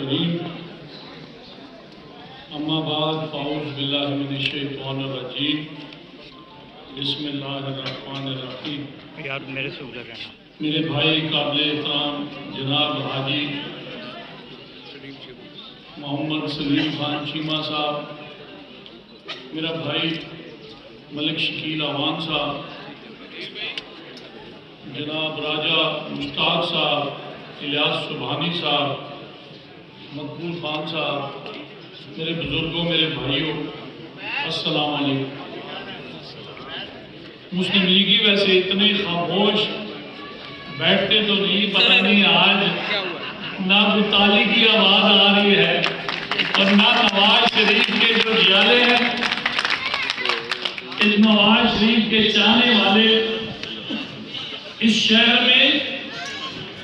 करीम। अम्मा बाद फ़ाऊज़ बिल्लाहि मिनश्शैतानिर्रजीम। बिस्मिल्लाहिर्रहमानिर्रहीम। यार मेरे से उधर रहना। मेरे भाई काबिल एहतराम जनाब हाजी मोहम्मद सलीम खान चीमा साहब, मेरा भाई मलिक शकील अवान साहब, जनाब राजा मुश्ताक साहब, इलियास सुबहानी साहब, मकबूल खान साहब, मेरे बुजुर्गों, मेरे भाइयों, अस्सलाम वालेकुम। मुस्लिम लीगी वैसे इतने खामोश बैठते तो नहीं, पता नहीं आज ना बुताली की आवाज़ आ रही है और ना नवाज शरीफ के जो जियाले हैं। इस नवाज शरीफ के चाहने वाले इस शहर में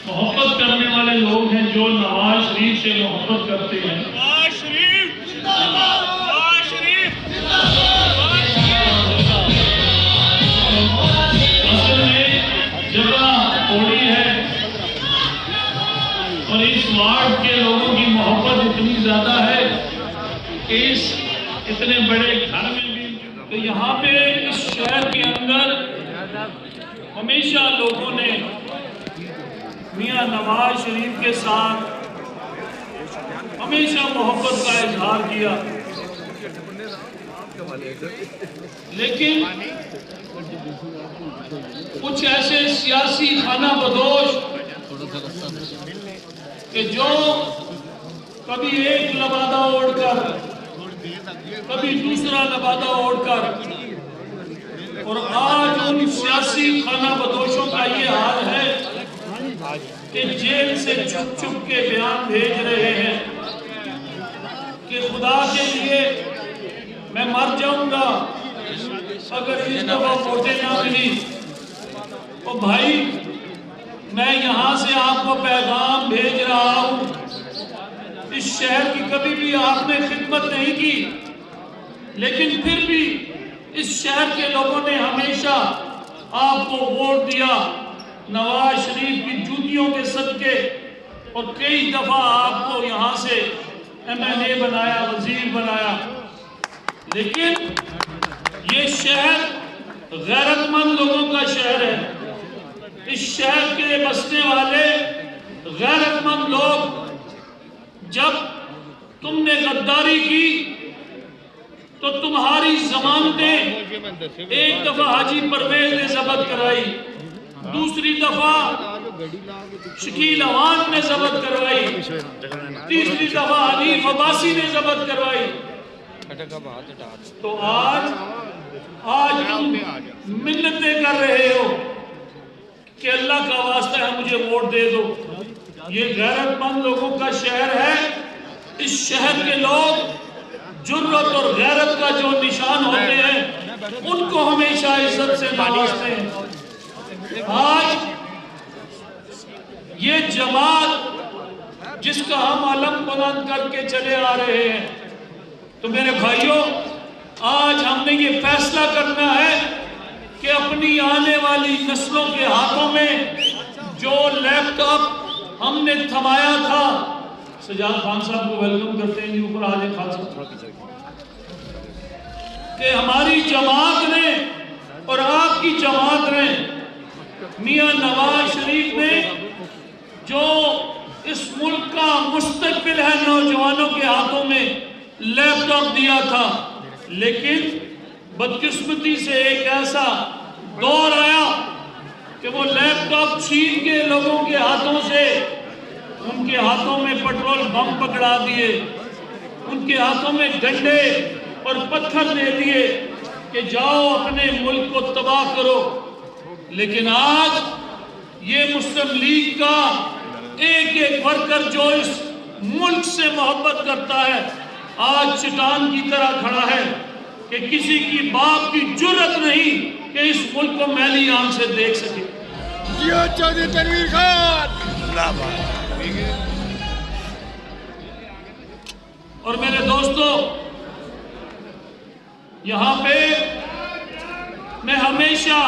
मोहब्बत करने वाले लोग हैं जो नवाज शरीफ से मोहब्बत करते हैं। नवाज शरीफ जिंदाबाद, नवाज शरीफ जिंदाबाद। असल में जगह थोड़ी है और इस वार्ड के लोगों की मोहब्बत इतनी ज्यादा है कि इस इतने बड़े घर में भी, तो यहाँ पे इस शहर के अंदर हमेशा लोगों ने मियां नवाज शरीफ के साथ हमेशा मोहब्बत का इजहार किया, लेकिन कुछ ऐसे सियासी खाना बदोश कि जो कभी एक लबादा ओढ़कर कभी दूसरा लबादा ओढ़कर, और आज उन सियासी खाना बदोशों का ये हाल है कि जेल से छुप छुप के बयान भेज रहे हैं कि खुदा के लिए मैं मर जाऊंगा अगर इस दफा वोटें ना मिली। तो भाई मैं यहाँ से आपको पैगाम भेज रहा हूँ, इस शहर की कभी भी आपने खिदमत नहीं की, लेकिन फिर भी इस शहर के लोगों ने हमेशा आपको वोट दिया नवाज शरीफ की जूतियों के सदके, और कई दफा आपको यहाँ से MLA बनाया, वजीर बनाया। लेकिन ये शहर गैरतमंद लोगों का शहर है। इस शहर के बसने वाले गैरतमंद लोग, जब तुमने गद्दारी की तो तुम्हारी जमानतें एक दफा हाजी परवेज ने जब्त कराई, दूसरी दफा शकील अवान ने जब्त करवाई, तीसरी दफा हनीफ अब्बासी ने जब्त करवाई। तो आज तुम मिन्नतें कर रहे हो कि अल्लाह का वास्ता है मुझे वोट दे दो। ये गैरतमंद लोगों का शहर है। इस शहर के लोग जुर्रत और गैरत का जो निशान होते हैं उनको हमेशा इज्जत से नवाजते हैं। आज ये जमात जिसका हम अलम बुलंद करके चले आ रहे हैं, तो मेरे भाइयों आज हमने ये फैसला करना है कि अपनी आने वाली नस्लों के हाथों में जो लैपटॉप हमने थमाया था, सजाद खान साहब को वेलकम करते हैं, ऊपर आ जाए खान साहब, कि हमारी जमात ने और आपकी जमात ने मियां नवाज शरीफ ने जो इस मुल्क का मुस्तकबिल है नौजवानों के हाथों में लैपटॉप दिया था, लेकिन बदकिस्मती से एक ऐसा दौर आया कि वो लैपटॉप छीन के लोगों के हाथों से उनके हाथों में पेट्रोल बम पकड़ा दिए, उनके हाथों में डंडे और पत्थर दे दिए कि जाओ अपने मुल्क को तबाह करो। लेकिन आज ये मुस्लिम लीग का एक एक वर्कर जो इस मुल्क से मोहब्बत करता है, आज चट्टान की तरह खड़ा है कि किसी की बाप की जुर्रत नहीं कि इस मुल्क को मैली आंख से देख सके। चौधरी तनवीर खान। और मेरे दोस्तों, यहाँ पे मैं हमेशा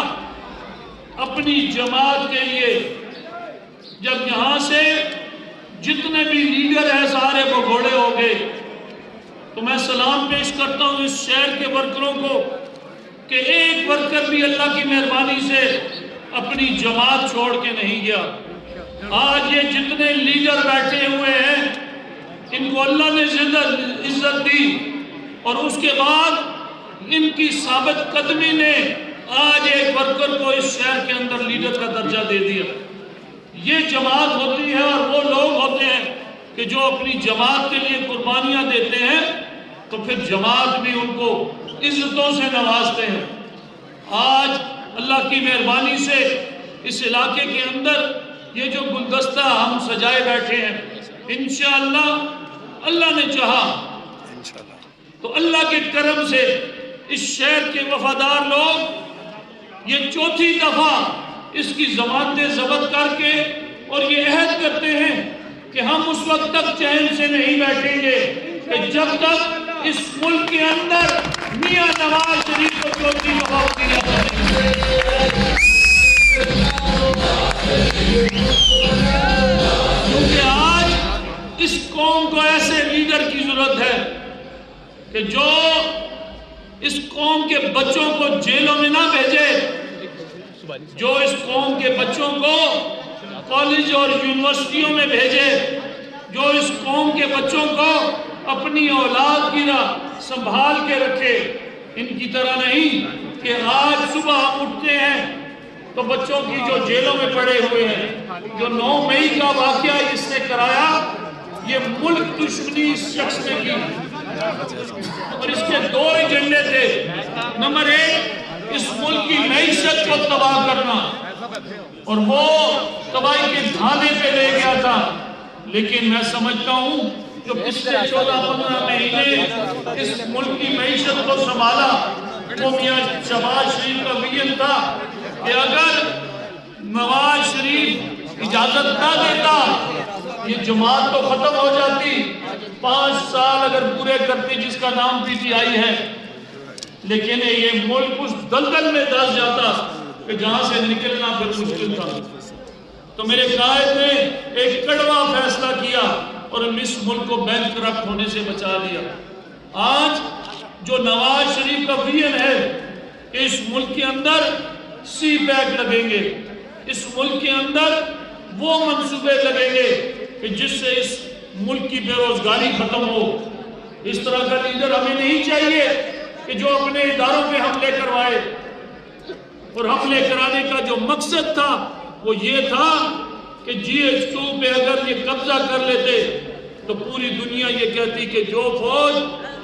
अपनी जमात के लिए, जब यहाँ से जितने भी लीडर हैं सारे घोड़े हो गए। तो मैं सलाम पेश करता हूँ इस शहर के वर्करों को कि एक वर्कर भी अल्लाह की मेहरबानी से अपनी जमात छोड़ के नहीं गया। आज ये जितने लीडर बैठे हुए हैं इनको अल्लाह ने इज्जत दी और उसके बाद इनकी साबित कदमी ने आज एक वर्कर को इस शहर के अंदर लीडर का दर्जा दे दिया। ये जमात होती है और वो लोग होते हैं कि जो अपनी जमात के लिए कुर्बानियां देते हैं, तो फिर जमात भी उनको इज्जतों से नवाजते हैं। आज अल्लाह की मेहरबानी से इस इलाके के अंदर ये जो गुलदस्ता हम सजाए बैठे हैं, इंशाअल्लाह अल्लाह ने चाहा तो अल्लाह के करम से इस शहर के वफादार लोग ये चौथी दफा इसकी जमानतें जब्त करके और ये अहद करते हैं कि हम उस वक्त तक चैन से नहीं बैठेंगे कि जब तक इस मुल्क के अंदर मियां नवाज शरीफ को चौथी दफा दिया क्योंकि आज इस कौम को ऐसे लीडर की जरूरत है कि जो इस कौम के बच्चों को जेलों में ना भेजे, जो इस कौम के बच्चों को कॉलेज और यूनिवर्सिटियों में भेजे, जो इस कौम के बच्चों को अपनी औलाद की संभाल के रखे। इनकी तरह नहीं कि आज सुबह हम उठते हैं तो बच्चों की जो जेलों में पड़े हुए हैं, जो 9 मई का वाकया इसने कराया, ये मुल्क दुश्मनी इस शख्स ने की और इसके 2 एजेंडे थे। नंबर 1, इस मुल्क की मईशत को तबाह करना और वो तबाही के धाने पे ले गया था। लेकिन मैं समझता हूँ जो पिछले 14-15 महीने इस मुल्क की मईशत को संभाला वो मियां शहबाज शरीफ का विजन था कि अगर नवाज शरीफ इजाजत ना देता ये जमात तो खत्म हो जाती। 5 साल अगर पूरे करती जिसका नाम PTI है, लेकिन ये मुल्क उस दलदल में धंस जाता कि जहां से निकलना फिर मुश्किल था। तो मेरे कायद ने एक कड़वा फैसला किया और इस मुल्क को बैंकरप्ट होने से बचा लिया। आज जो नवाज शरीफ का विजन है कि इस मुल्क के अंदर CPEC लगेंगे, इस मुल्क के अंदर वो मंसूबे लगेंगे कि जिससे इस मुल्क की बेरोजगारी खत्म हो। इस तरह का लीडर हमें नहीं चाहिए कि जो अपने इदारों पे हमले करवाए, और हमले कराने का जो मकसद था वो ये था कि GH2 पे अगर ये कब्जा कर लेते तो पूरी दुनिया ये कहती कि जो फौज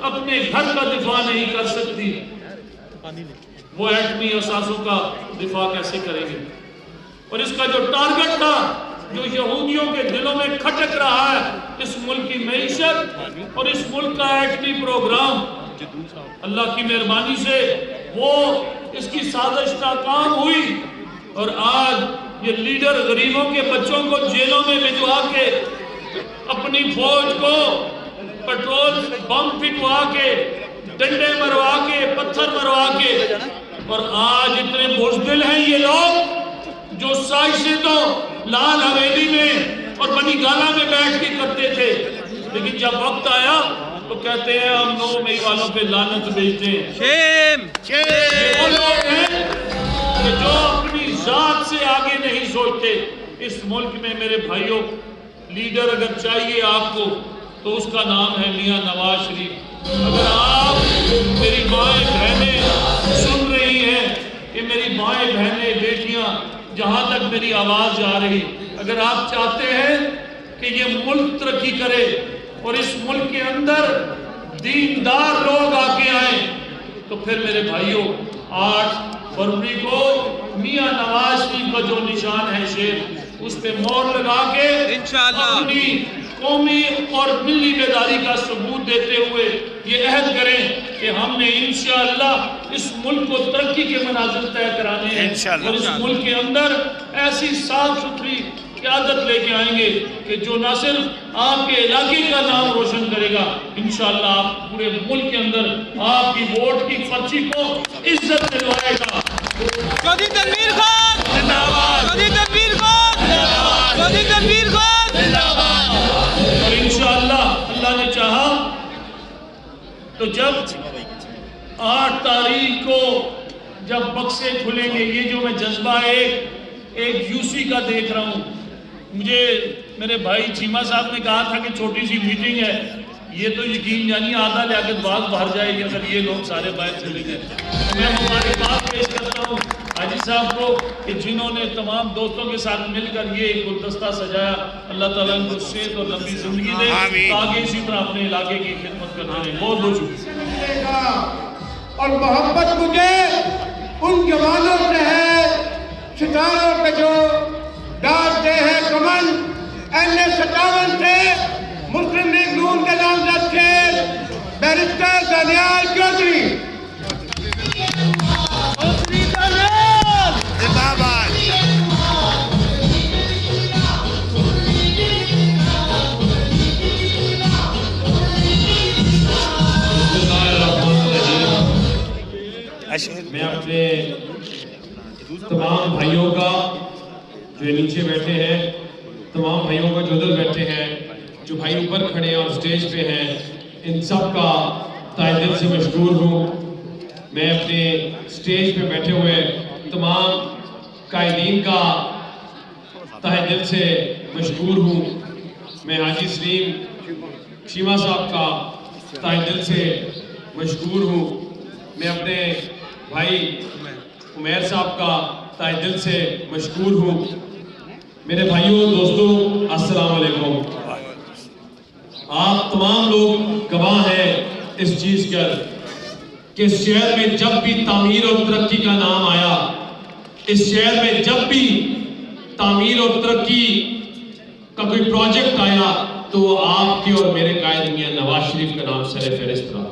अपने घर का दिफा नहीं कर सकती वो एटमी असासों का दिफा कैसे करेंगे। और इसका जो टारगेट था, जो यहूदियों के दिलों में खटक रहा है, इस मुल्क की मईशत और इस मुल्क का एटमी प्रोग्राम, अल्लाह की मेहरबानी से वो इसकी साजिश नाकाम हुई और आज ये लीडर गरीबों के बच्चों को जेलों में भिजवा के अपनी फौज को पेट्रोल बम फिटवा के, डंडे मरवा के, पत्थर मरवा के, और आज इतने बुज़दिल हैं ये लोग जो साजिशें तो लाल हवेली में और बनी गाला में बैठ के करते थे, लेकिन जब वक्त आया तो कहते हैं हम 9 मई वालों पे लानत भेजते हैं। वो लोग हैं कि जो अपनी जात से आगे नहीं सोचते। इस मुल्क में मेरे भाइयों लीडर अगर चाहिए आपको तो उसका नाम है मियां नवाज शरीफ। अगर आप मेरी माएँ बहनें सुन रही हैं कि मेरी माएँ बहनें बेटियां जहां तक मेरी आवाज जा रही, अगर आप चाहते हैं कि ये मुल्क तरक्की करे और इस मुल्क के अंदर दीनदार लोग आके आए, तो फिर मेरे भाइयों 8 फरवरी को मियां नवाज शरीफ का जो निशान है शेर, उस पे मोहर लगा के इंशाअल्लाह अपनी कौमी और मिली बेदारी का सबूत देते हुए ये अहद करें कि हमने इंशाअल्लाह इस मुल्क को तरक्की के मनाजिर तय कराने हैं और इस मुल्क के अंदर ऐसी साफ सुथरी क़यादत लेके आएंगे कि जो न सिर्फ आपके इलाके का नाम रोशन करेगा, इंशाअल्लाह आप पूरे मुल्क के अंदर आपकी वोट की पर्ची को इज्जत दिलवाएगा। तनवीर खान जिंदाबाद, तनवीर खान जिंदाबाद, तनवीर खान जिंदाबाद। और इंशाअल्लाह अल्लाह अल्लाह ने चाहा तो जब 8 तारीख को जब बक्से खुलेंगे, ये जो मैं जज्बा एक यूसी का देख रहा हूँ। मुझे मेरे भाई चीमा साहब ने कहा था कि छोटी सी मीटिंग है, ये तो यकीन जानिए आधा लियाकत बाग भर जाएगी अगर ये लोग सारे बाहर चले गए। मैं मुबारकबाद पेश करता हूँ हाजी साहब को कि जिन्होंने तमाम दोस्तों के साथ मिलकर ये गुलदस्ता सजाया। अल्लाह ताला इनको सेहत और लंबी जिंदगी दे, आगे इसी तरह अपने इलाके की खिदमत करते रहे। बहुत बहुत शुक्रिया। और मोहब्बत मुझे उन जवानों से है, सितारों पे जो डालते हैं कमल, NA-57 से मुस्लिम लीग नून के नामजद थे बैरिस्टर दानियाल चौधरी। मैं अपने तमाम भाइयों का जो नीचे बैठे हैं, तमाम भाइयों का जो उधर बैठे हैं, जो भाई ऊपर खड़े हैं और स्टेज पे हैं, इन सब का तहे दिल से मशकूर हूँ। मैं अपने स्टेज पे बैठे हुए तमाम कायदीन का तहे दिल से मशकूर हूँ। मैं हाजी सलीम चीमा साहब का तहे दिल से मशकूर हूँ। मैं अपने भाई उमैर साहब का तहे दिल से मशकूर हूँ। मेरे भाइयों दोस्तों अस्सलाम वालेकुम। आप तमाम लोग गवाह हैं इस चीज पर कि इस शहर में जब भी तामीर और तरक्की का नाम आया, इस शहर में जब भी तामीर और तरक्की का कोई प्रोजेक्ट आया तो वो आपके और मेरे कायद मियां नवाज शरीफ का नाम सरे फहरिस्त रहा।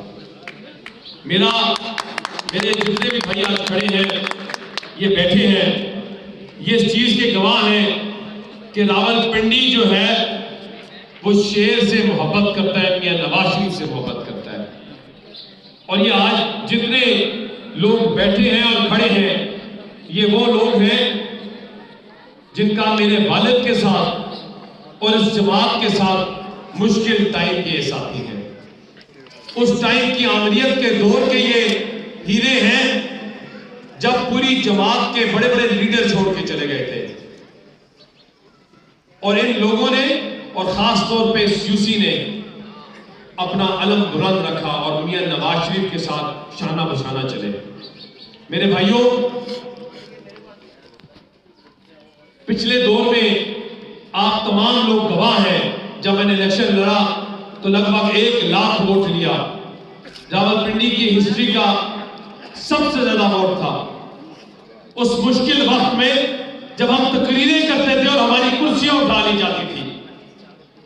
मेरे जितने भी भाई आज खड़े हैं, ये बैठे हैं, ये इस चीज के गवाह हैं कि रावलपिंडी जो है वो शेर से मोहब्बत करता है, मियां नवाज शरीफ से मोहब्बत करता है। और ये आज जितने लोग बैठे हैं और खड़े हैं, ये वो लोग हैं जिनका मेरे वालिद के साथ और इस जमात के साथ मुश्किल टाइम के साथी हैं। उस टाइम की आमरीत के दौर के ये हीरे हैं जब पूरी जमात के बड़े बड़े लीडर छोड़ के चले गए थे। और इन लोगों ने और खास तौर पे इस यूसी ने अपना अलम बुलंद रखा और मियां नवाज शरीफ के साथ शाना बशाना चले। मेरे भाइयों, पिछले दौर में आप तमाम लोग गवाह हैं, जब मैंने इलेक्शन लड़ा तो लगभग 1 लाख वोट लिया। रावलपिंडी की हिस्ट्री का सबसे ज्यादा वोट था। उस मुश्किल वक्त में जब हम तकरीरें करते थे और हमारी कुर्सियां उठा ली जाती थी,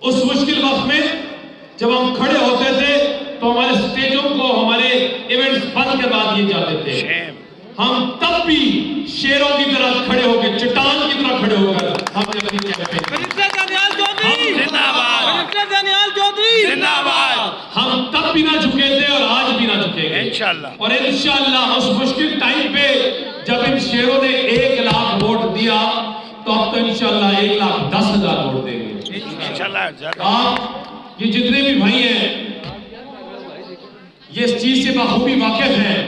उस मुश्किल वक्त में जब हम खड़े होते थे तो हमारे स्टेजों को, हमारे इवेंट्स बंद करवा दिए जाते थे। हम तब भी शेरों की तरह खड़े होकर, चट्टान की तरह खड़े होकर हमने अपनी हम तब भी ना झुके थे और आज भी ना झुकेंगे इंशाअल्लाह। और इंशाअल्लाह उस मुश्किल टाइम पे जब इन शेरों ने 1 लाख वोट दिया तो अब तो इंशाअल्लाह 1,10,000 वोट देंगे इंशाअल्लाह। आप ये जितने भी भाई हैं ये इस चीज से बखूबी वाकिफ हैं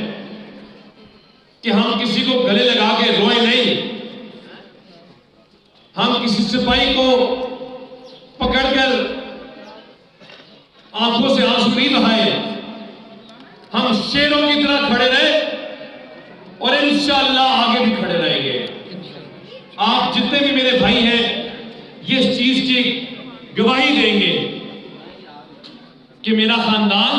कि हम किसी को गले लगा के रोए नहीं, हम किसी सिपाही को पकड़कर आंखों से आंसू नहीं बहाए, हम शेरों की तरह खड़े रहे और इंशाअल्लाह आगे भी खड़े रहेंगे। आप जितने भी मेरे भाई हैं ये इस चीज की गवाही देंगे कि मेरा खानदान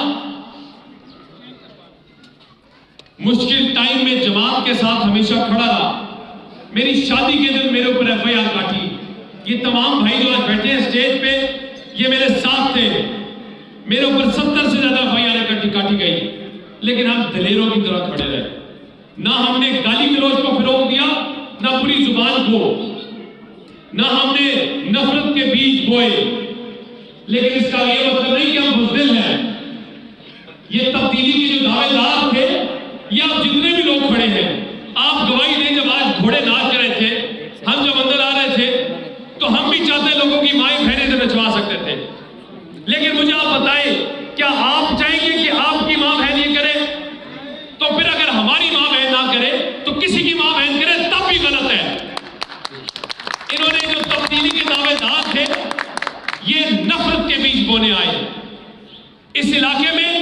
मुश्किल टाइम में जमात के साथ हमेशा खड़ा रहा। मेरी शादी के दिन मेरे ऊपर FIR काटी। ये तमाम भाई जो आज बैठे हैं स्टेज पे, ये मेरे साथ थे। मेरे ऊपर 70 से ज्यादा FIR काटी गई, लेकिन हम दलेरों की तरह खड़े रहे। ना हमने गाली गलौज को फिरोग दिया, ना पूरी जुबान को, ना हमने नफरत के बीज बोए। लेकिन इसका ये मतलब नहीं कि हम बुज़दिल हैं। ये तब्दीली के जो दावेदार थे, ये आप जितने भी लोग खड़े हैं, आप गवाही दें। जब आज घोड़े नाच रहे थे, हम जब अंदर आ रहे थे तो हम भी चाहते लोगों की माएं बहनें से नचवा सकते थे, लेकिन मुझे आप बताएं, क्या आप चाहेंगे कि आपकी मां बहन ये करे? तो फिर अगर हमारी मां बहन ना करे तो किसी की मां बहन करे, तब भी गलत है। इन्होंने जो तब्दीली के दावेदार थे, ये नफरत के बीज बोने आए। इस इलाके में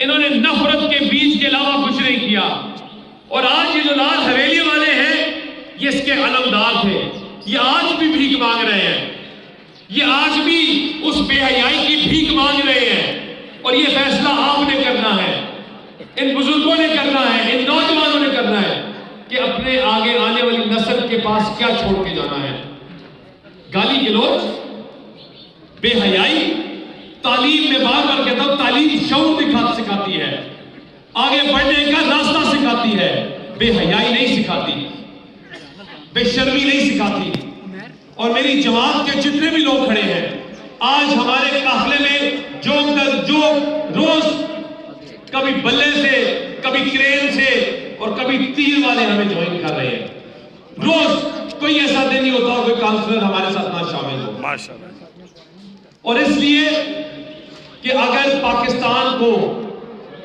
इन्होंने नफरत के बीज के अलावा कुछ नहीं किया। और आज ये जो लाल हवेली वाले हैं, ये इसके अलमदार थे। ये आज भी भीख मांग रहे हैं, ये आज भी उस बेहयाई की भीख मांग रहे हैं। और ये फैसला आपने करना है, इन बुजुर्गों ने करना है, इन नौजवानों ने करना है कि अपने आगे आने वाली नस्ल के पास क्या छोड़ के जाना है। गाली गलौज, बेहयाई, तालीम में बार बार कहता हूं, तालीम शऊर सिखाती है, आगे बढ़ने का रास्ता सिखाती है, बेहयाई नहीं सिखाती, बेशर्मी नहीं सिखाती। और मेरी जमात के जितने भी लोग खड़े हैं, आज हमारे काफिले में जो रोज कभी बल्ले से, कभी क्रेन से और कभी तीर वाले हमें ज्वाइन कर रहे हैं। रोज कोई ऐसा दिन नहीं होता कोई काउंसलर हमारे साथ ना शामिल हो, माशाअल्लाह। और इसलिए कि अगर पाकिस्तान को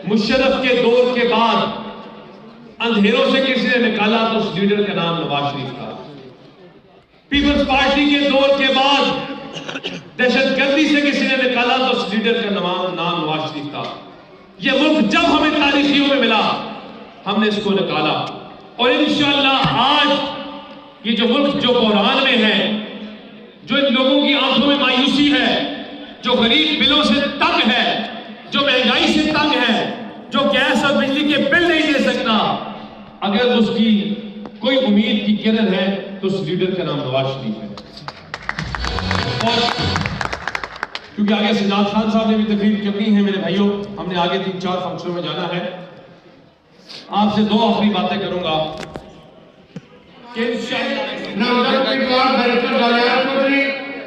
मुशर्रफ के दौर के बाद अंधेरों से किसी ने निकाला तो उस लीडर का नाम नवाज शरीफ था। पीपल्स पार्टी के दौर के बाद दहशतगर्दी से किसी ने निकाला तो उस लीडर का नाम नवाज शरीफ था। यह मुल्क जब हमें तारीखियों में मिला, हमने इसको निकाला। और इंशाअल्लाह आज ये जो मुल्क जो बहरान में है, जो इन लोगों की आंखों में मायूसी है, जो गरीब बिलों से तंग है, जो महंगाई से तंग है, जो गैस और बिजली के बिल नहीं दे सकता, अगर उसकी कोई उम्मीद की किरण है तो उस लीडर का नाम नवाज शरीफ है। और क्योंकि आगे सजाद खान साहब ने भी तकरीर करनी है मेरे भाइयों, हमने आगे 3-4 फंक्शनों में जाना है। आपसे 2 आखिरी बातें करूंगा कि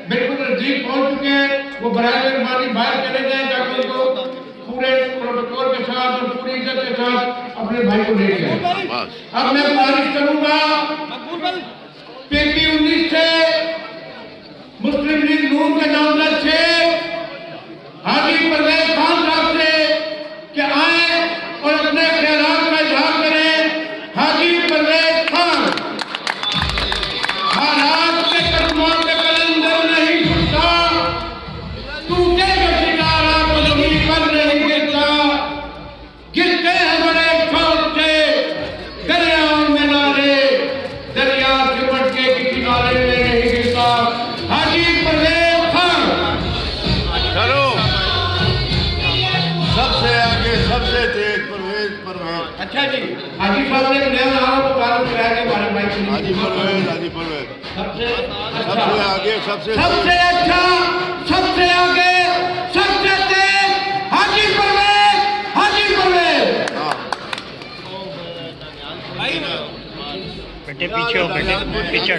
बिल्कुल नजदीक पहुंच चुके हैं, वो बराए मेहरबानी बाहर चले जाए ताकि उनको पूरे प्रोटोकॉल के साथ और पूरी इज्जत के साथ अपने भाई को ले जाए। अब मैं गुजारिश करूंगा PP 19 से मुस्लिम लीग नून के नामजद से हाजी परवेज खान साहब से कि आए और अपने ख्यालात का इजहार करें। हाजी परवेज खान, हालात के कदमों के कलंदर नहीं छूटता, टूटे जो सितारा बदली पर नहीं गिरता, गिरते हैं बड़े शौक से दरियाओं में नाले, दरिया सिमट के किसी नाले में नहीं गिरता। हाजी परवेज खान सबसे आगे, सबसे तेज परवेज। अच्छा जी, हाजी साहब ने नया नाम तो तारुफ कराया के बारे में हाजी परवेज सबसे आगे, सबसे अच्छा, सबसे आगे, सबसे तेज हाजी परवेज, हाजी परवेज। बेटे पीछे हो, बेटे पीछे।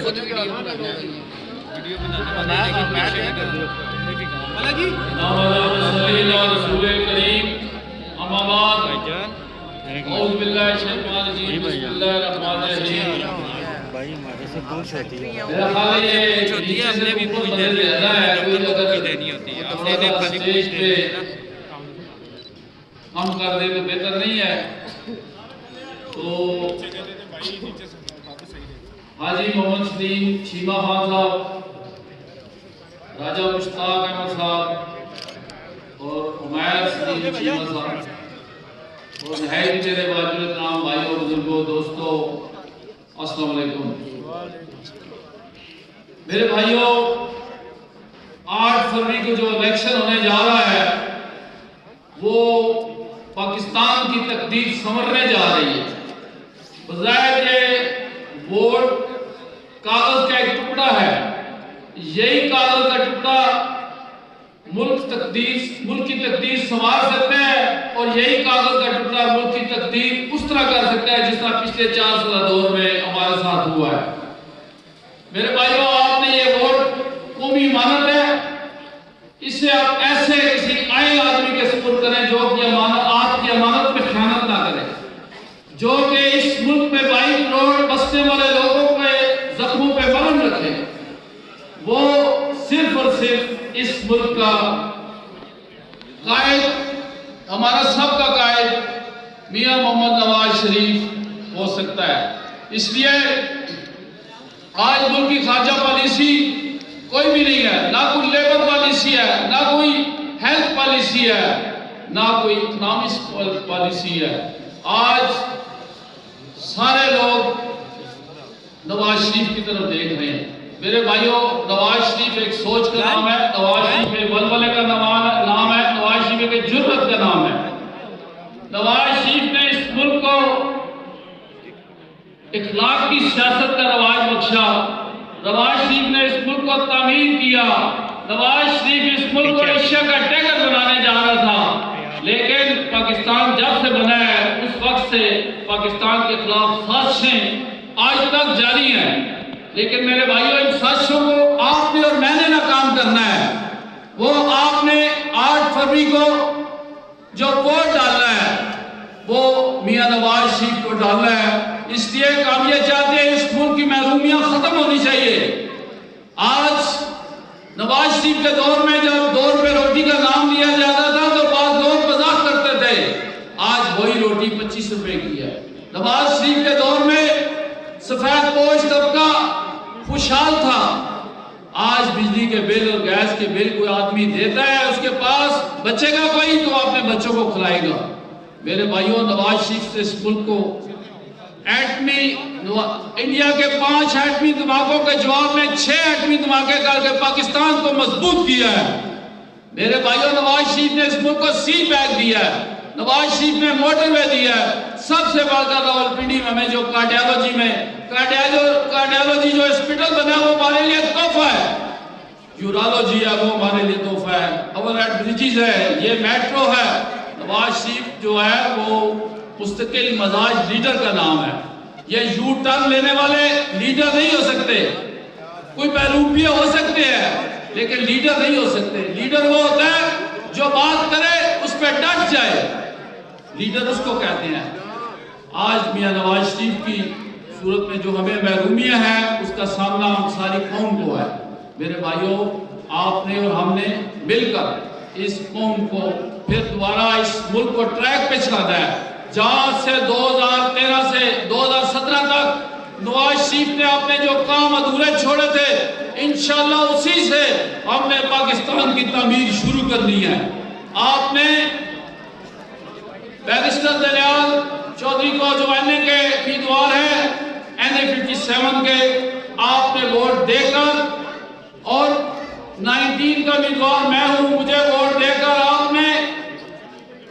भाई हमारे से दूर से होती है, हमने भी कुछ देर ज्यादा है, कोई देनी होती है, अपने स्टेज पे हम कर दे तो बेहतर नहीं है। तो हाजी मोहम्मद सलीम शीमा खान साहब, राजा मुश्ताक अहमद साहब और उमैर सलीम शीमा साहब और नहायत मेरे वाजिब नाम भाइयों, बुजुर्गों, दोस्तों, अस्सलाम वालेकुम। मेरे भाइयों, 8 फरवरी को जो इलेक्शन होने जा रहा है वो पाकिस्तान की तकदीर संवरने जा रही है। बज़ाहिर ये वोट कागज का एक टुकड़ा है, यही कागज का टुकड़ा मुल्क की तकदीर संवार सकता है और यही कागज का टुकड़ा मुल्क की तकदीर उस तरह कर सकता है जिस तरह पिछले 4 साल दौर में हमारे साथ हुआ है। मेरे भाइयों, आपने ये वोट कौमी अमानत है, इससे आप ऐसे किसी आए आदमी के सुपुर्द करें जो कि आपकी अमानत में खयानत ना करे, जो कि इस मुल्क में 22 करोड़ बसने वाले लोगों के जख्मों पे मरहम रखे, वो सिर्फ और सिर्फ इस मुल्क का कायद, हमारा सबका कायद मियां मोहम्मद नवाज शरीफ हो सकता है। इसलिए आज मुल्क की खारजा पॉलिसी कोई भी नहीं है, ना कोई लेबर पॉलिसी है, ना कोई हेल्थ पॉलिसी है, ना कोई इकोनॉमिक पॉलिसी है। आज सारे लोग नवाज शरीफ की तरफ देख रहे हैं। मेरे भाइयों, नवाज शरीफ एक सोच का नाम है, नवाज शरीफ एक वलवले का नाम है, नवाज शरीफ एक जुर्रत का नाम है। नवाज शरीफ ने इस मुल्क को इखलाक की सियासत का रवाज बख्शा। नवाज शरीफ ने इस मुल्क को तामीर किया। नवाज शरीफ इस मुल्क को एशिया का टैगर बनाने जा रहा था, लेकिन पाकिस्तान जब से बना है उस वक्त से पाकिस्तान के खिलाफ साजिशें आज तक जारी हैं। लेकिन मेरे भाइयों, इन साजिशों को आपने और मैंने नाकाम करना है। वो आपने 8 फरवरी को जो वोट डालना है वो मियां नवाज शरीफ को डालना है। इसलिए हम ये चाहते हैं इस मुल्क की महरूमियां खत्म होनी चाहिए। आज नवाज शरीफ के दौर में जब 2 रुपए रोटी का नाम लिया जाता था तो बाद लोग मजाक करते थे, आज वही रोटी 25 रुपए की है। नवाज शरीफ के दौर में सफेद पोश तबका खुशहाल था। आज बिजली के बिल और गैस के बिल कोई आदमी देता है, उसके पास बचेगा कोई तो अपने बच्चों को खिलाएगा। मेरे भाइयों, नवाज शरीफ से इस मुल्क को एटमी इंडिया के 5 एटमी धमाकों के जवाब में 6 एटमी धमाके करके पाकिस्तान को मजबूत किया है। मेरे भाइयों, नवाज शरीफ ने इस मुल्क को सी पैक दिया है, नवाज शरीफ ने मोटरवे दिया है। सबसे बड़का रावलपिंडी में हमें जो कार्डियोलॉजी जो हॉस्पिटल बना वो हमारे लिए तोहफा है। यूरोलॉजी है वो हमारे लिए तोहफा है। ओवरहेड ब्रिजेस है, ये मेट्रो है। नवाज शरीफ जो है वो मुस्तकिल मजाज लीडर का नाम है। ये यू टर्न लेने वाले लीडर नहीं हो सकते। कोई बहरूपिया हो सकते हैं लेकिन लीडर नहीं हो सकते। लीडर वो होता है जो बात करे उस पर डट जाए, लीडर उसको कहते हैं। आज मियां नवाज शरीफ की सूरत में जो हमें महरूमियां हैं उसका सामना हम सारी कौम को है। मेरे भाइयों, आपने और हमने मिलकर इस कौम को फिर दोबारा इस मुल्क को ट्रैक पे चलाना है। जहां से 2013 से 2017 तक नवाज शरीफ ने अपने जो काम अधूरे छोड़े थे, इंशाल्लाह उसी से हमने पाकिस्तान की तामीर शुरू करनी है। आपने बैरिस्टर दनियाल चौधरी को जो एनए के उम्मीदवार है, एनए 57 के, आपने वोट देकर, और 19 का उम्मीदवार मैं हूं, मुझे वोट देकर आपने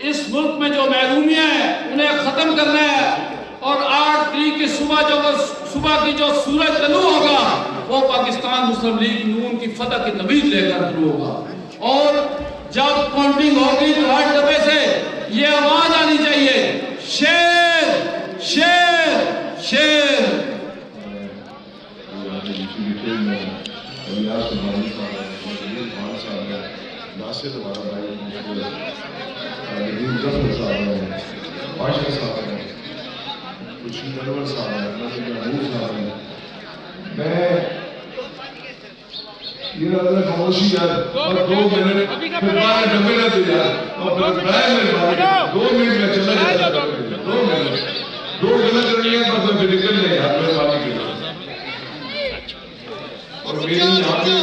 इस मुल्क में जो महरूमियां हैं उन्हें खत्म करना है। और 8 तारीख की सुबह की जो सूरज तलू होगा वो पाकिस्तान मुस्लिम लीग नून की फतह की नवीद लेकर शुरू होगा। और जब काउंटिंग होगी तो हर डब्बे से ये आवाज आनी चाहिए, शेर शेर शेर। खामोशी यार, और 2 मिनट डब्बे ना दे यार, और 2 मिनट में चला जाता है। 2 मिनट 2 गलत करनी है बस मैं निकल जाए यार, मेरे बात की। और मेरी यहाँ पे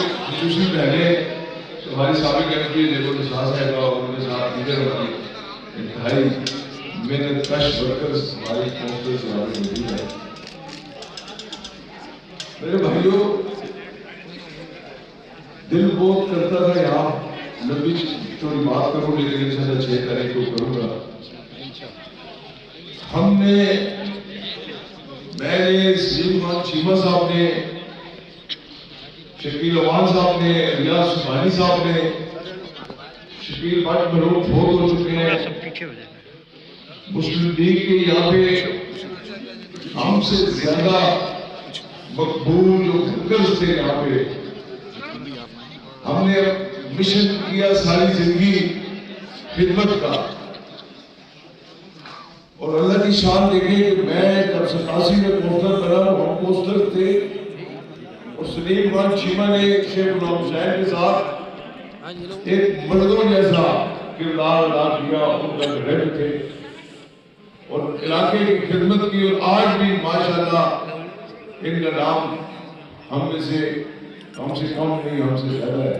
दूसरी बहनें हमारी साबिक एमपी देखो निसार साहब और उनके साथ लीडर हमारी इंतहाई मेहनत कश वर्कर्स हमारी काउंसिल से मौजूद है। मेरे भाइयों, दिल बहुत करता था यहाँ लंबी चौड़ी बात करूं, लेकिन इंशाल्लाह 6 तारीख को करूंगा। मैंने सलीम खान चीमा साहब ने, शकील अवान साहब ने, रियाज सुबानी साहब ने, शकील भट्ट मरूफ बहुत हो चुके हैं। मुस्लिम लीग के यहाँ पे हमसे ज्यादा मकबूल जो वर्कर्स थे यहाँ पे, हमने मिशन किया सारी जिंदगी खिदमत का। और अल्लाह की शान देखिए कि मैं जब 87 में पोस्टर बना, हम पोस्टर थे और सलीम खान चीमा ने शेख गुलाम हुसैन के साथ एक मर्दों जैसा किरदार अदा किया, उनका हेड थे और इलाके की खिदमत की, और आज भी माशाल्लाह इनका नाम हम में से कम नहीं, हमसे ज्यादा है।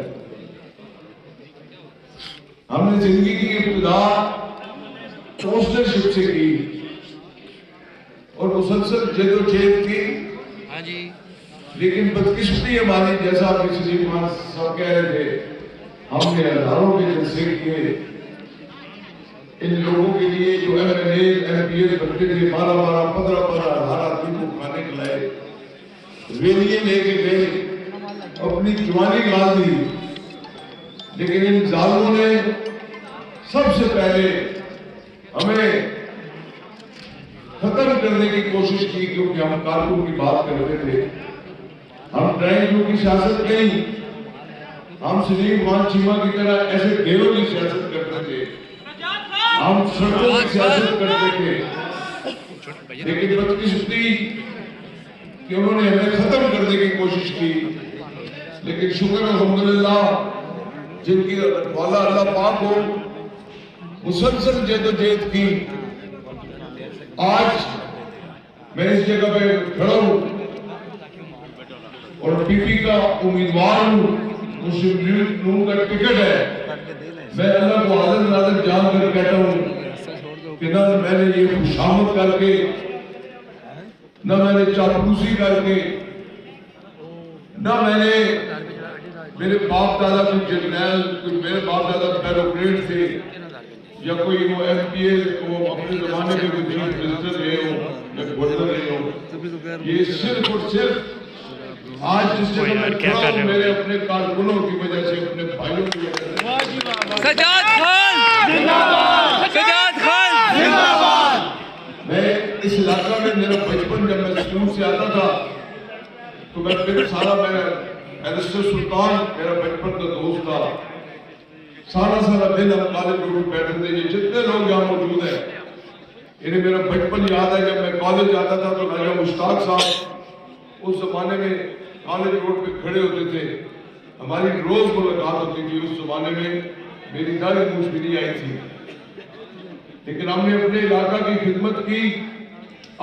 हमने जिंदगी की इब्तिदा पोस्टरशिप से की और मुसलसल जदोजहद की। हाँ जी। लेकिन बदकिस्मती हमारी, जैसा आपके सलीम खान साहब कह रहे थे, हमने हजारों के जलसे किए इन लोगों के लिए जो MLA MPs बनते थे, 12-12, 15-15 हज़ार आदमी को खाने खिलाए, रेलिए लेके गए, अपनी जवानी गाल दी। लेकिन इन जालिमों ने सबसे पहले हमें खत्म करने की कोशिश की, क्योंकि हम कारकुन की बात करते थे। हम ड्राइंग रूम की सियासत नहीं, हम सलीम खान चीमा की तरह ऐसे ढेरों की सियासत करते थे, हम सड़कों की सियासत करते थे। लेकिन बदकिस्मती कि उन्होंने हमें खत्म करने की कोशिश की। लेकिन शुक्र अल्हम्दुलिल्लाह जिनकी वाला अल्लाह पाक हो, मुसलसल जदोजहद की, आज मैं इस जगह पे खड़ा हूं और पीपी का उम्मीदवार हूं, मुस्लिम लीग नून का टिकट है। मैं अल्लाह को हाज़िर नाज़िर जानकर कहता हूं कि ना मैंने ये खुशामद करके, ना मैंने चापलूसी करके, ना मैंने मेरे बाप दादा कोई जर्नैल, कोई मेरे बाप दादा बैरोक्रेट थे या कोई वो MPA वो अपने जमाने के कोई चीफ मिनिस्टर रहे हो या गवर्नर रहे हो। ये सिर्फ और सिर्फ आज जिस जगह में खड़ा हूं मेरे अपने कारकुनों की वजह से, अपने भाइयों की वजह से। सज्जाद खान जिंदाबाद, सज्जाद खान जिंदाबाद। मैं इस इलाका में, मेरा बचपन जब मैं स्कूल से आता था तो मैं फिर सारा, मैं बैरिस्टर सुल्तान मेरा बचपन का दोस्त था, सारा दिन हम कॉलेज रोड में बैठे थे। ये जितने लोग यहाँ मौजूद हैं, इन्हें मेरा बचपन याद है। जब मैं कॉलेज जाता था तो राजा मुश्ताक साहब उस जमाने में कॉलेज रोड पे खड़े होते थे, हमारी रोज मुलाकात होती थी। उस जमाने में मेरी दाढ़ी मूछ भी नहीं आई थी, लेकिन हमने अपने इलाका की खिदमत की।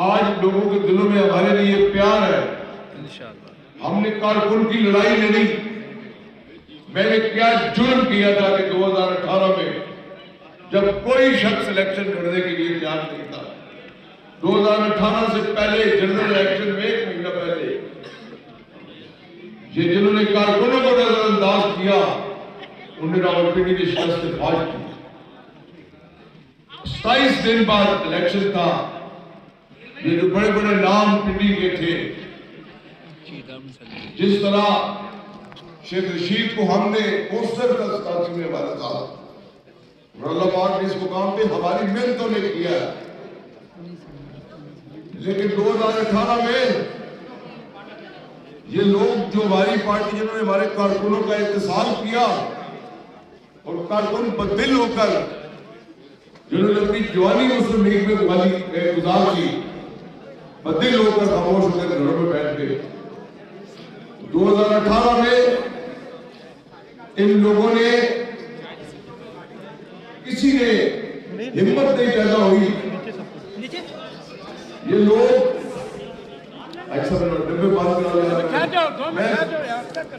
आज लोगों के दिलों में हमारे लिए प्यार है। हमने कारकुन की लड़ाई लड़ी। मैंने क्या जुर्म किया था कि 2018 में जब कोई शख्स इलेक्शन लड़ने के लिए तैयार नहीं था, 2018 से पहले जनरल इलेक्शन में 1 महीना पहले, ये जिन्होंने कारकुनों को नजरअंदाज किया उन्होंने रावलपिंडी की शिकस्त से फाज की। 27 दिन बाद इलेक्शन था। ये जो बड़े बड़े नाम पिंडी के थे, जिस तरह शेख रशीद को हमने पोस्टर का स्टार्टिंग में वाला था, अल्लाह पाक ने इस मुकाम पे हमारी मेहनतों ने किया। लेकिन 2018 में ये लोग जो हमारी पार्टी, जिन्होंने हमारे कारकुनों का इत्तेसाल किया और कारकुन बददिल होकर जिन्होंने अपनी जवानी मुस्लिम लीग में गुजार की, बददिल होकर खामोश होकर घरों में बैठ गए। 2018 में इन लोगों ने, किसी ने हिम्मत नहीं पैदा हुई। ये लोग डब्बे बंद करा,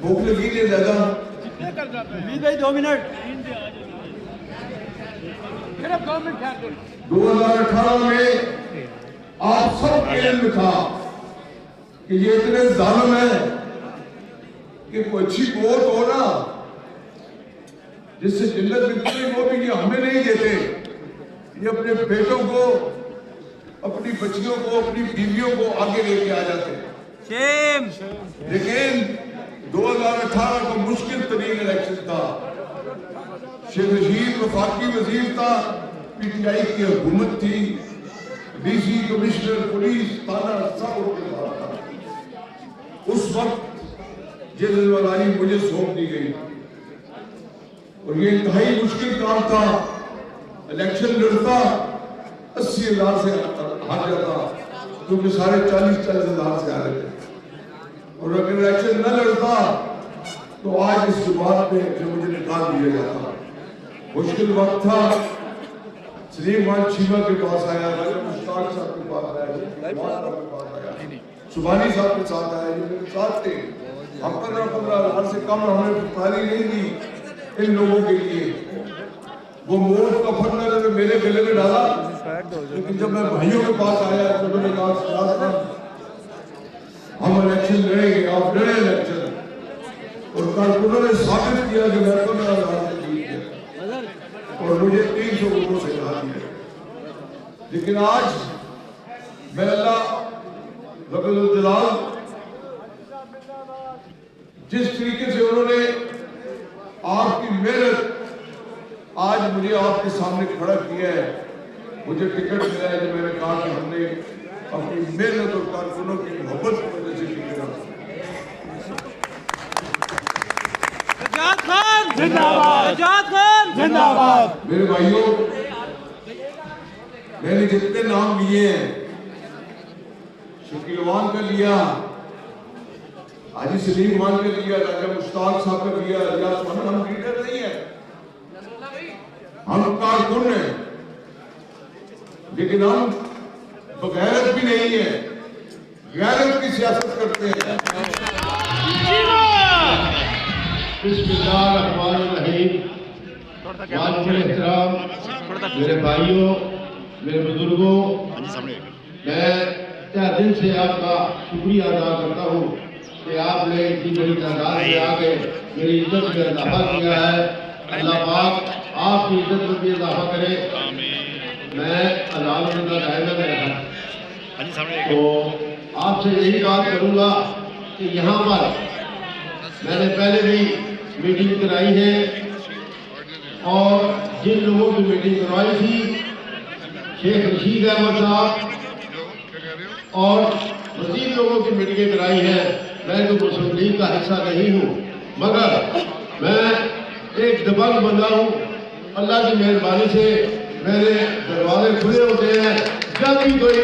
भूख लगी है ज्यादा, 2 मिनट। 2018 में आप सब के इल्म था कि ये इतने जालिम है कि कोई अच्छी वोट हो ना जिससे जिल्लत मिलती, वो भी ये हमें नहीं देते। ये अपने बेटों को, अपनी बच्चियों को, अपनी बीवियों को आगे लेके आ जाते हैं। लेकिन 2018 का मुश्किल तरीन इलेक्शन था। शेख रशीद वफाकी वजीर था, PTI की हुकूमत थी, DC कमिश्नर, पुलिस, थाना सब उनके साथ था। उस वक्त ये जिम्मेदारी मुझे सौंप दी गई और ये इंतहाई मुश्किल काम था। इलेक्शन लड़ता 80,000 से हार जाता, क्योंकि सारे 40,000 से आ रहे थे। और अगर इलेक्शन न लड़ता तो आज इस बात में मुझे निकाल दिया जाता। मुश्किल वक्त था, सलीम खान चीमा के पास आया, मुश्ताक साहब के पास आया, सुभानी साहब के साथ आया, ये मेरे साथ थे। हम 15,000 से कम हमने ताली नहीं दी इन लोगों के लिए। वो मोट का फंडा मेरे गले में डाला, लेकिन जब मैं भाइयों के पास आया तो मैंने कहा हम इलेक्शन लड़ेंगे, आप लड़े इलेक्शन। और कारकुनों ने साबित किया कि मैं 15,000 से जीत गया और मुझे 300 वोटों से हरा दिया। लेकिन आज मैं अल्लाह रब्बुल जलाल जिस तरीके से उन्होंने आपकी मेहनत आज मुझे आपके सामने खड़ा किया है, मुझे टिकट मिला है, जो मैंने कहा कि हमने अपनी मेहनत और कारकुनों की मोहब्बत की वजह से टिकट। सज्जाद खान जिंदाबाद, सज्जाद खान जिंदाबाद। मेरे भाइयों, मैंने जितने नाम लिए हैं, शकीलवान का लिया, हाजी सलीम खान का लिया, राजा मुश्ताक साहब का लिया, रियाज खान, हम लीडर नहीं है, हम कारकुन हैं, लेकिन हम बगैरत भी नहीं है, गैरत की सियासत करते हैं। बिस्मिल्लाहिर्रहमानिर्रहीम। मेरे भाइयों, मेरे बुजुर्गों, मैं क्या दिल से आपका शुक्रिया अदा करता हूँ कि आपने इतनी बड़ी तादाद से आके मेरी इज्जत में इजाफा किया है। अल्लाह पाक आपकी इज्जत में भी इजाफा करे। मैं अल्लाह दायरा में रखा तो आपसे यही बात करूँगा कि यहाँ पर मैंने पहले भी मीटिंग कराई है और जिन लोगों की मीटिंग करवाई थी, शेख रशीद अहमद साहब और मजीद लोगों की मीटिंगें कराई है। मैं तो मुस्लिम लीग का हिस्सा नहीं हूँ, मगर मैं एक दबंग बंदा हूँ। अल्लाह की मेहरबानी से मेरे दरवाजे खुले होते हैं। जब भी कोई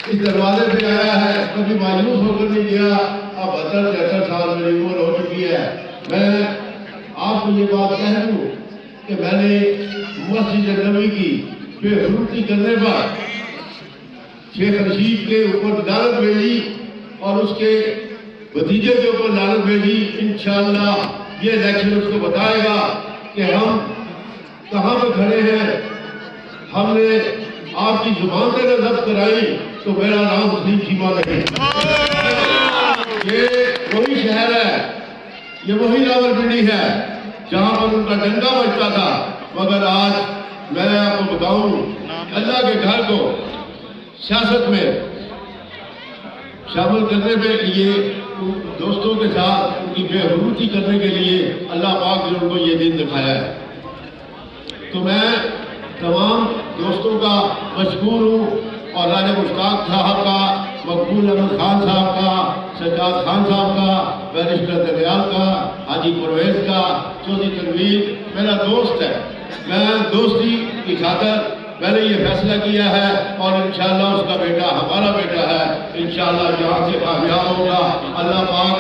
इस दरवाजे पे आया है, कभी मायूस होकर नहीं गया। अब 72-73 साल मेरी उम्र हो चुकी है। मैं आपको ये बात कह दूँ कि मैंने मस्जिद नबी की बेहुरमती करने पर शेख रशीद के ऊपर लानत भेजी और उसके भतीजे के ऊपर लानत भेजी। इंशाअल्लाह ये इलेक्शन उसको बताएगा कि हम कहाँ पे खड़े हैं। हमने आपकी जुबान से नजर कराई तो मेरा नाम मुस्लिम चीमा नहीं। ये वही शहर है, ये वही रावलपिंडी है जहाँ पर उनका डंडा बजता था। मगर आज मैं आपको बताऊं, अल्लाह के घर को सियासत में शामिल करने के लिए, दोस्तों के साथ उनकी बेहुरमती करने के लिए अल्लाह पाक ने उनको ये दिन दिखाया है। तो मैं तमाम दोस्तों का मशकूर हूँ और राजा मुश्ताक साहब का, मकबूल अहमद खान साहब का, सज्जाद खान साहब का, बैरिस्टर दरियाल का, हाजी परवेज का, चौधरी तनवीर मेरा दोस्त है। मैं दोस्ती की खातिर मैंने ये फैसला किया है और इंशाअल्लाह उसका बेटा हमारा बेटा है। इंशाअल्लाह जहाँ से कामयाब होगा अल्लाह पाक।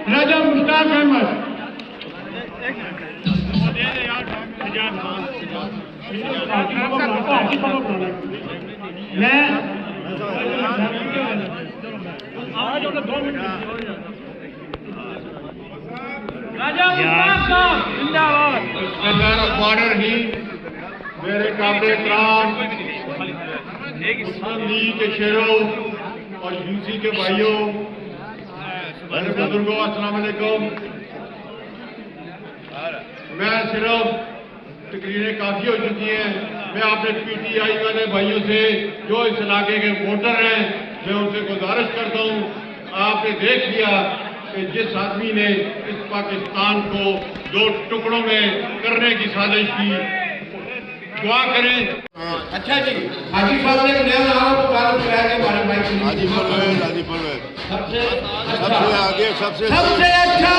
राजा मुश्ताक अहमद, बॉर्डर ही मेरे काबिल मुस्लिम लीग के शेरों और यूसी के भाइयों, मेरे बुजुर्गों, अस्सलाम वालेकुम। मैं सिर्फ तकरीरें काफ़ी हो चुकी हैं। मैं अपने पीटीआई वाले भाइयों से जो इस इलाके के वोटर हैं, मैं उनसे गुजारिश करता हूँ, आपने देख लिया कि जिस आदमी ने इस पाकिस्तान को 2 टुकड़ों में करने की साजिश की, दुआ करें। अच्छा जी, हाजी साहब ने नया नाम पुकारा के बारे में हाजी परवेज सबसे आगे सबसे अच्छा